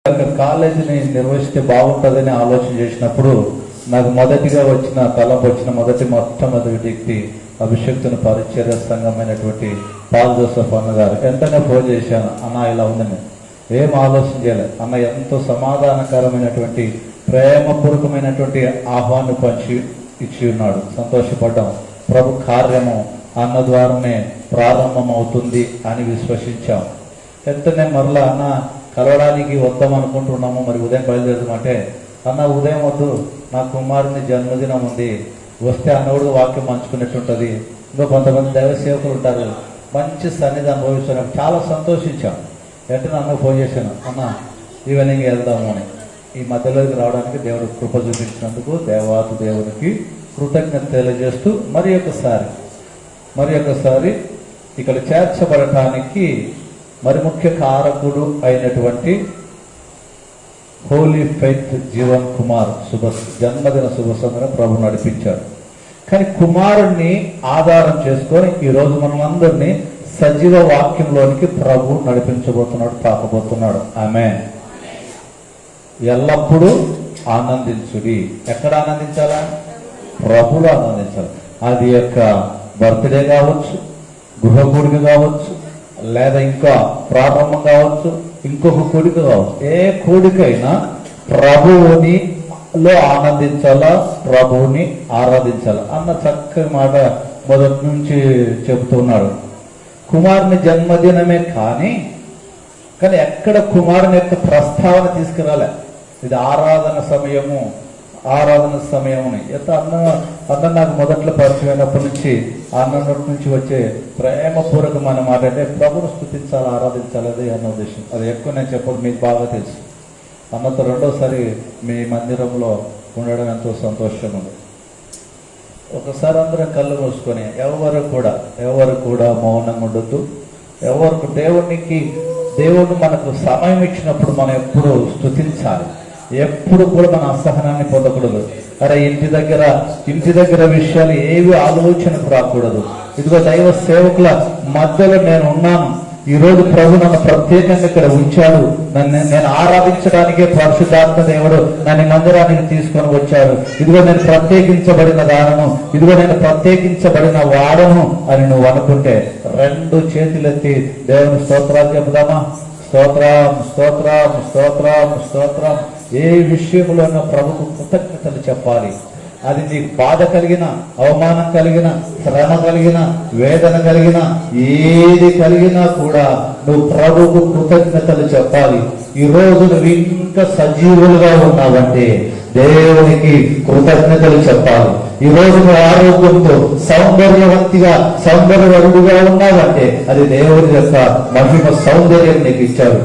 కాలేజీని నిర్వహిస్తే బాగుంటుందని ఆలోచన చేసినప్పుడు నాకు మొదటిగా మొట్టమొదటి వ్యక్తి అభిషక్తుని పరిచర్య సంఘమైనటువంటి పాల్ జోసెఫ్ అన్న గారు. వెంటనే ఫోన్ చేశాను, అన్న ఇలా ఉందని. ఏం ఆలోచన చేయలేదు అన్న, ఎంతో సమాధానకరమైనటువంటి ప్రేమపూర్వకమైనటువంటి ఆహ్వానం పంచి ఇచ్చి ఉన్నాడు. సంతోషపడ్డాం. ప్రభు కార్యము అన్న ద్వారానే ప్రారంభం అవుతుంది అని విశ్వసించాం. వెంటనే మరలా అన్న కలవడానికి వద్దాం అనుకుంటున్నాము, మరి ఉదయం బయలుదేరుతామంటే, అన్న ఉదయం వద్దు, నా కుమారుని జన్మదినం ఉంది, వస్తే అన్నవుడు వాక్యం పంచుకున్నట్టుంటుంది, ఇంకా కొంతమంది దైవ సేవకులు ఉంటారు, మంచి సన్నిధి అనుభవిస్తున్నాం. చాలా సంతోషించాం. వెంటనే అన్న ఫోన్ చేశాను, అన్న ఈవినింగ్ వెళ్దాము అని. ఈ మధ్యలోకి రావడానికి దేవుడు కృప చూపించినందుకు దేవాతి దేవునికి కృతజ్ఞత తెలియజేస్తూ మరి ఒకసారి ఇక్కడ చేర్చబడటానికి మరి ముఖ్య కారకుడు అయినటువంటి హోలీ ఫెయిత్ జీవన్ కుమార్ జన్మదిన శుభ సందర్భంగా ప్రభు నడిపించాడు. కానీ కుమారుణ్ణి ఆధారం చేసుకొని ఈరోజు మనమందరినీ సజీవ వాక్యంలోనికి ప్రభు నడిపించబోతున్నాడు, తాకబోతున్నాడు. ఆమేన్. ఎల్లప్పుడూ ఆనందించుడి. ఎక్కడ ఆనందించాలా? ప్రభులో ఆనందించాలి. అది యొక్క బర్త్డే కావచ్చు, గృహ కూడిక కావచ్చు, లేదా ఇంకా ప్రారంభం కావచ్చు, ఇంకొక కోడిక కావచ్చు. ఏ కోడికైనా ప్రభువునిలో ఆనందించాలా, ప్రభువుని ఆరాధించాలా అన్న చక్కని మాట మొదటి నుంచి చెబుతున్నాడు. కుమారుని జన్మదినమే కానీ ఎక్కడ కుమారుని యొక్క ప్రస్తావన తీసుకురాలే. ఇది ఆరాధన సమయముని అన్న నాకు మొదట్లో పరిచయమైనప్పటి నుంచి అన్న నుంచి వచ్చే ప్రేమపూర్వకమైన మాట అంటే ప్రభును స్తుతించాలి, ఆరాధించాలి, అది అన్న ఉద్దేశం. అది ఎక్కువ నేను చెప్పదు, మీకు బాగా తెలుసు. అన్నతో రెండోసారి మీ మందిరంలో ఉండడం ఎంతో సంతోషం ఉంది. ఒకసారి అందరం కళ్ళు మూసుకొని ఎవరు కూడా మౌనంగా ఉండొద్దు. దేవుడు మనకు సమయం ఇచ్చినప్పుడు మనం ఎప్పుడు స్తుతించాలి. ఎప్పుడు కూడా మన అసహనాన్ని పొందకూడదు. అరే ఇంటి దగ్గర విషయాలు ఏవి ఆలోచనకు రాకూడదు. ఇదిగో దైవ సేవకుల మధ్యలో నేను ఉన్నాను. ఈరోజు ప్రభు నన్ను ప్రత్యేకంగా ఇక్కడ ఉంచాడు. నేను ఆరాధించడానికే పరిశుద్ధాత్మ దేవుడు నన్ను మందిరానికి తీసుకొని వచ్చాడు. ఇదిగో నేను ప్రత్యేకించబడిన దానను, ఇదిగో నేను ప్రత్యేకించబడిన వాడను అని నువ్వు అనుకుంటే రెండు చేతులెత్తి దేవుని స్తోత్రాలు చెబుదామా? స్తోత్రం స్తోత్రం స్తోత్రం స్తోత్రం. ఏ విషయంలోనూ ప్రభుకు కృతజ్ఞతలు చెప్పాలి. అది నీకు బాధ కలిగిన, అవమానం కలిగిన, శ్రమ కలిగిన, వేదన కలిగిన, ఏది కలిగినా కూడా నువ్వు ప్రభుకు కృతజ్ఞతలు చెప్పాలి. ఈ రోజు నువ్వు ఇంకా సజీవులుగా ఉన్నావంటే దేవునికి కృతజ్ఞతలు చెప్పాలి. ఈ రోజు నువ్వు ఆరోగ్యంతో సౌందర్యవరుడుగా ఉన్నావంటే అది దేవుని యొక్క మహిమ సౌందర్యం నీకు ఇచ్చాడు.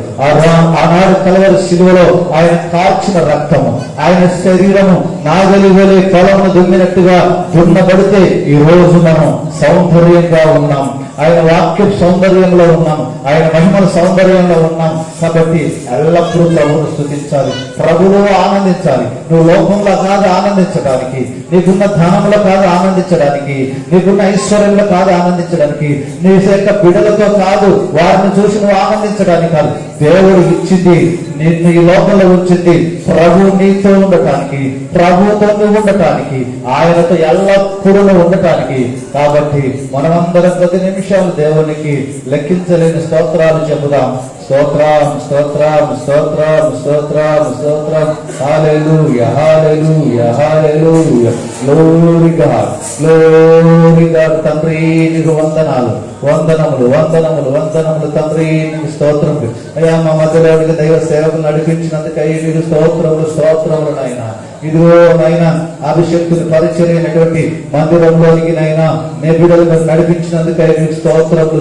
ఆనాడు కలవరి శిలువలో ఆయన కార్చిన రక్తము, ఆయన శరీరము నాగలి వలె పొలమును దున్నినట్టుగా దున్నబడితే ఈ రోజు మనం సౌందర్యంగా ఉన్నాం. ఆయన వాక్యం సౌందర్యంలో ఉన్నాం, ఆయన మహిమల సౌందర్యంలో ఉన్నాం. కాబట్టి ఎల్లప్పుడూ ప్రభువును స్తుతించాలి, ప్రభువులో ఆనందించాలి. నువ్వు లోకంలో కాదు ఆనందించడానికి, నీకున్న ధనంలో కాదు ఆనందించడానికి, నీకున్న ఐశ్వర్యంలో కాదు ఆనందించడానికి, నీ యొక్క బిడ్డలతో కాదు, వారిని చూసి నువ్వు ఆనందించడానికి కాదు. దేవుడు ఇచ్చింది, నిన్ను ఈ లోకంలో ఉంచింది ప్రభు నీతో ఉండటానికి, ప్రభువుతో నువ్వు ఉండటానికి, ఆయనతో ఎల్లప్పుడూ ఉండటానికి. కాబట్టి మనమందరం 10 నిమిషాలు దేవునికి లెక్కించలేని స్తోత్రాలు చెబుదాం. స్తోత్రం స్తోత్రం స్తోత్రం స్తోత్రం స్తోత్రం. Hallelujah hallelujah hallelujah. Glory God glory God. తండ్రి నీకు వందనాలు, వందనములు వందనములు వందనములు తండ్రి, నీకు స్తోత్రం. అయ్యా మా మధ్యలో దైవ సేవకులు నడిపించినందుకై నీకు స్తోత్రములు నాయన. ఇదిగో నాయన అభిషక్తుని పరిచర్యైనటువంటి మందిరంలోనికి నాయన నే బిడ్డలను నడిపించినందుకై నీకు స్తోత్రములు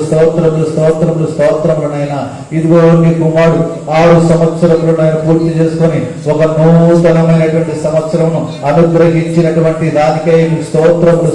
నాయన. ఇదిగో నీ కుమారుడు 6 సంవత్సరములు నాయన పూర్తి చేసుకొని ఒక నూతనమైనటువంటి సంవత్సరమును అనుగ్రహించినటువంటి దానికై నీకు స్తోత్రములు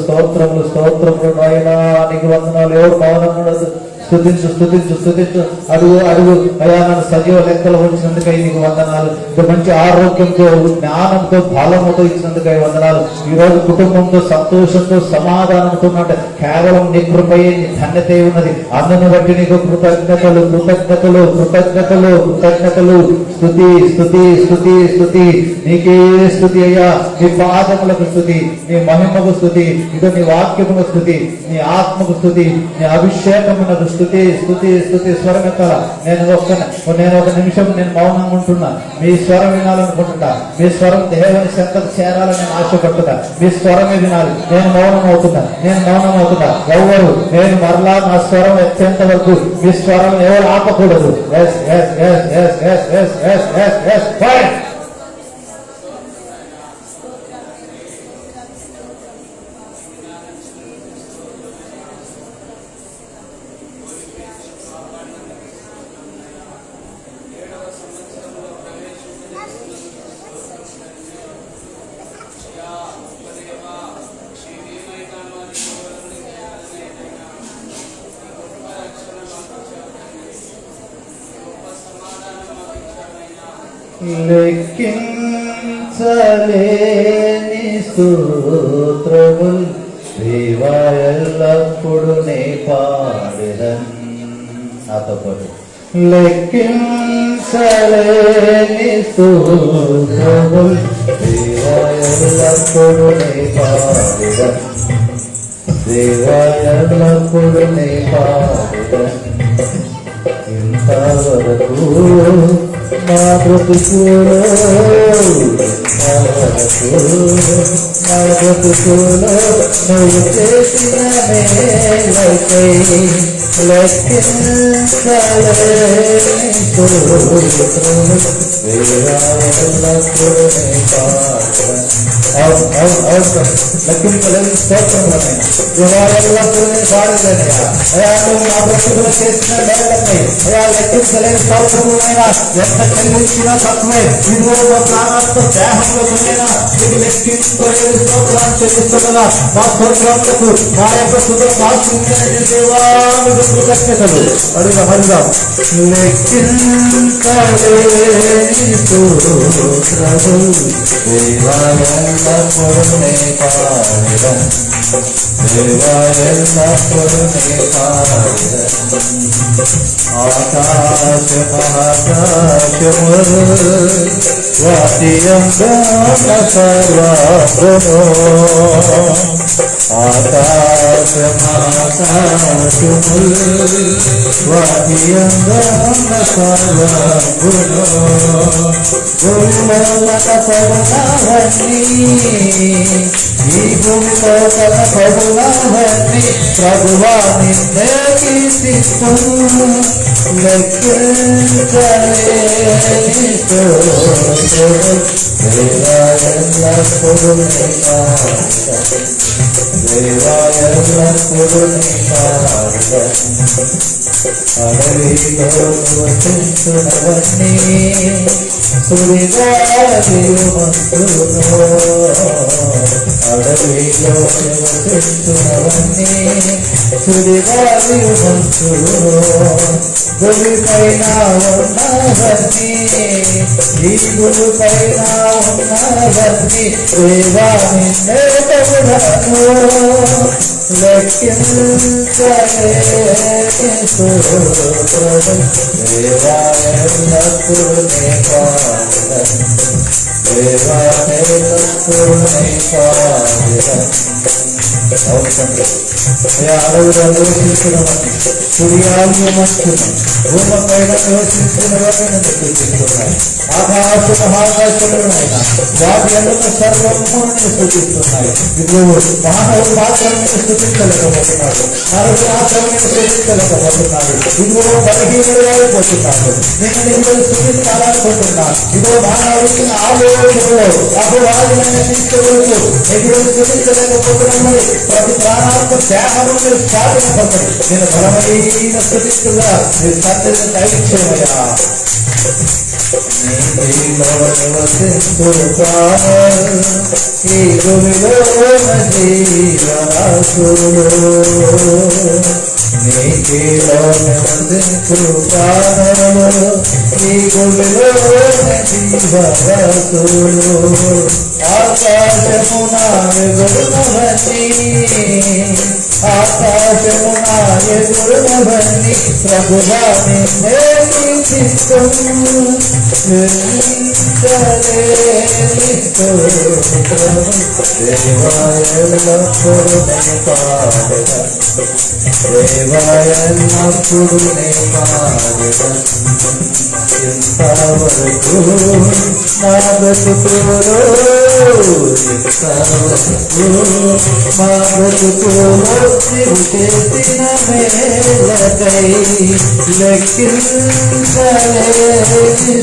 నాయన. నీకు వందనాలు. ఎవరు మౌనం ఉండదు. స్తుతించు స్తుతించు స్తుతించు. అడుగు అడుగు. అయ్యా నన్ను సజీవ లెక్కలు ఉంచినందుకై నీకు వందనాలు. ఇంత మంచి ఆరోగ్యంతో, జ్ఞానంతో, బలముతో ఇచ్చినందుకై వందనాలు. ఈ రోజు కుటుంబంతో సంతోషంతో సమాధానంతో ఉన్నట్టు కేవలం నీ కృపయే, నీ ధన్యత ఉన్నది. అందును బట్టి నీకు కృతజ్ఞతలు కృతజ్ఞతలు కృతజ్ఞతలు కృతజ్ఞతలు. స్తుతి స్తుతి స్తుతి స్తుతి. నీకే స్తుతి అయ్యా. నీ పాదములకు స్తుతి, నీ మహిమకు స్తుతి, ఇదో నీ వాక్యముకు స్తుతి, నీ ఆత్మకు స్తుతి, నీ అభిషేకమునకు స్తుతి స్తుతి స్తుతి. స్వరం ఎత్తాల. నేను ఒక నిమిషం నేను మౌనంగా ఉంటున్నా. మీ స్వరం వినాలనుకుంటున్నా. మీ స్వరం దేవుని చెంతకు చేరాలని నేను ఆశపడుతున్నా. మీ స్వరమే వినాలి. నేను మౌనం అవుతున్నా. ఎవరు నేను మరలా నా స్వరం ఎత్తేంత వరకు మీ స్వరం ఎవరు ఆపకూడదు. లెక్కించలేని స్తోత్రములు దేవా ఎల్లప్పుడు నే పాడెదన్. నాతో పాటు లెక్కించలేని స్తోత్రములు దేవా ఎల్లప్పుడు నే పాడెదన్. దేవా ఎల్లప్పుడు నే పాడెదన్. ఇంతవరకు నా బ్రతుకులో నువ్వు చేసిన మేలకై లెక్కించలేని స్తోత్రములు దేవా ఎల్లప్పుడు నే పాడెదన్. లెక్కించలేని స్తోత్రములైనా దేవా ఎల్లప్పుడు నే పాడెదనయ్యా. అయా నువ్వు నా బ్రతుకులో చేసిన మేలకై అయా లెక్కించలేని స్తోత్రములైనా ఎంత చెల్లించినా తక్కువే. ఇదిగో మా ప్రాణాలతో దేహంలో పోయినా ఇది లెక్కించుకోలేని స్తోత్రాలు చెల్లిస్తుండగా మా స్వర్గాలకు మా యొక్క సుఖం ఆశించిన దేవా మీకు కృతజ్ఞతలు. అడుగుదాం అడుగుదాం. లెక్కించలేని స్తోత్రములు దేవా ఎల్లప్పుడు నే పాడెదన్. దేవా ఎల్లప్పుడు నే పాడెదన్. ఆకాశమహాకాశములు వాటి అందాల సర్వమును. ఆకాశమహాకాశములు వాటి అందాల సర్వమును. భూమిలో కనపడునవన్నీ, ఈ భూమిలో కనపడునవన్నీ ప్రభువా నిన్నే కీర్తిస్తును. లెక్కించలేని స్తోత్రములు దేవా ఎల్లప్పుడు నే పాడెదన్. దేవా ఎల్లప్పుడు నే పాడెదన్. అడవిలో నివసించునవన్నీ సుడిగాలిమంచును. అడవిలో నివసించునవన్నీ సుడిగాలిమంచును. భూమిపైన ఉన్నవన్నీ, ఈ భూమిపైన ఉన్నవన్నీ దేవా నిన్నే పొగడను. లెక్కించలేని స్తోత్రములు దేవా ఎల్లప్పుడు నే పాడెదన్. దేవా ఎల్లప్పుడు నే పాడెదన్. అడవులో నివసించినవన్నీ సూర్యాలయమంచును. భూమిపైన నివసించినవన్నీ స్తుతిస్తున్నాయి. ఆకాశ మహాకాశములైన వాటి అందులో సర్వమును స్తుతిస్తున్నాయి. ఇప్పుడు మానవుడు మాత్రమే స్తుతించలేకపోతున్నాడు. నరుడు మాత్రమే స్తుతించలేకపోతున్నాడు. ఇదిగో బలహీనుడు అయిపోతున్నాడు. నేను నిన్ను స్తుతించాలనుకుంటున్నాను. ఇదిగో మానవుడికి ఆలోచనలో అపవాదులను తీసుకువెళ్తూ ఎదురు స్తుతించలేకపోతున్నాడు. ప్రతి ప్రాణాత్మ త్యాగము సాధనపడి నేను బలమైన స్థుతిస్తున్నా. నీ తండ్రిని దయచేయమయ్యా. నీలో నివసించుతాను ఈ భూమిలో జీవరాశులు. నీలోనే వసించు ప్రాణములు నీ గుడిలోనే జీవరసులు ఆకాశమున ఎగురునవన్నీ ఆకాశమున ఎగురునవన్నీ ప్రభువా నిన్నే కీర్తింతును దేవాయల్లప్పుడు నే పాడెద దేవాయల్లప్పుడు నే పాడెద ఇంతవరకు నా బ్రతుకులో ఇంతవరకు మా బ్రతుకులో నీవు చేసిన మేలకై లెక్కించలేని